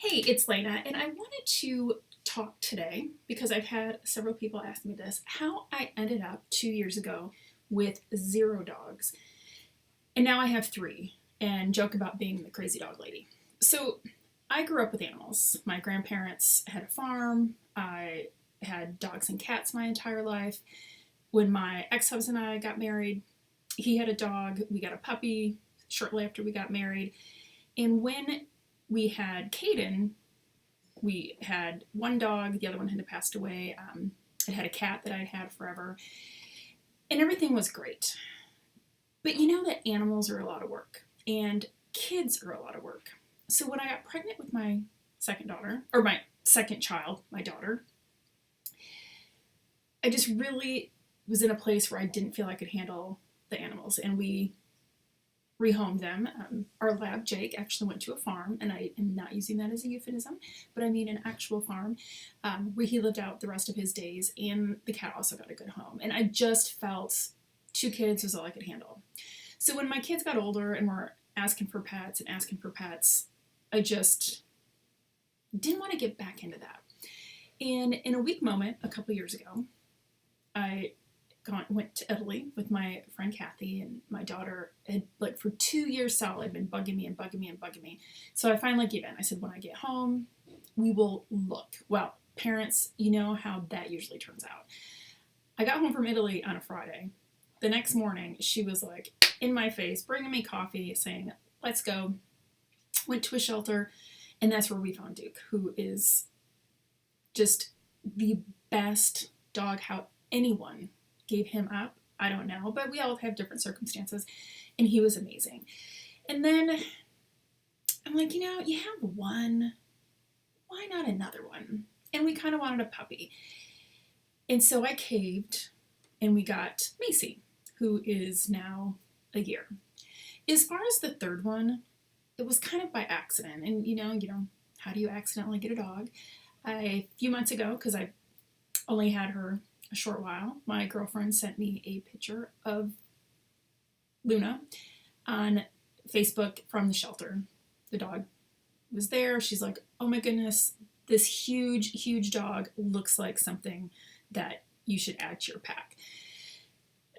Hey, it's Lena, and I wanted to talk today because I've had several people ask me this how I ended up 2 years ago with 0 dogs, and now I have three, and joke about being the crazy dog lady. So, I grew up with animals. My grandparents had a farm. I had dogs and cats my entire life. When my ex husband and I got married, he had a dog. We got a puppy shortly after we got married. And when we had Caden, we had one dog, the other one had passed away. I had a cat that I'd had forever, and everything was great. But you know that animals are a lot of work, and kids are a lot of work. So when I got pregnant with my second daughter, or my second child, my daughter, I just really was in a place where I didn't feel I could handle the animals, and we rehomed them. Our lab, Jake, actually went to a farm, and I am not using that as a euphemism, but I mean an actual farm where he lived out the rest of his days, and the cat also got a good home. And I just felt two kids was all I could handle. So when my kids got older and were asking for pets and asking for pets, I just didn't want to get back into that. And in a weak moment, a couple years ago, I went to Italy with my friend Kathy, and my daughter had, like, for 2 years solid, been bugging me and bugging me and bugging me. So I finally gave in. I said, when I get home, we will look. Well, parents, you know how that usually turns out. I got home from Italy on a Friday. The next morning, she was like in my face, bringing me coffee, saying, let's go. Went to a shelter, and that's where we found Duke, who is just the best dog. How anyone gave him up, I don't know, but we all have different circumstances, and he was amazing. And then I'm like, you have one, why not another one? And we kind of wanted a puppy. And so I caved, and we got Macy, who is now a year. As far as the third one, it was kind of by accident. And how do you accidentally get a dog? A few months ago, because I only had her a short while, my girlfriend sent me a picture of Luna on Facebook from the shelter. The dog was there. She's like, oh my goodness, this huge, huge dog looks like something that you should add to your pack.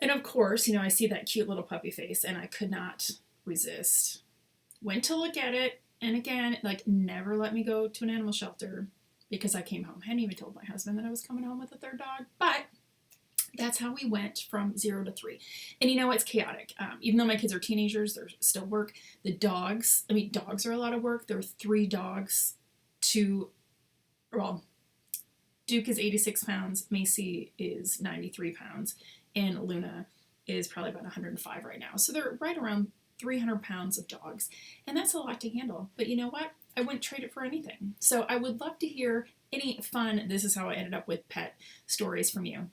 And of course, I see that cute little puppy face, and I could not resist. Went to look at it, and again, like, never let me go to an animal shelter because I came home. I hadn't even told my husband that I was coming home with a third dog, but that's how we went from 0 to 3. And it's chaotic. Even though my kids are teenagers, they're still work. The dogs, dogs are a lot of work. There are 3 dogs well, Duke is 86 pounds, Macy is 93 pounds, and Luna is probably about 105 right now. So they're right around 300 pounds of dogs, and that's a lot to handle. But you know what? I wouldn't trade it for anything. So I would love to hear any fun, this is how I ended up with pet stories from you.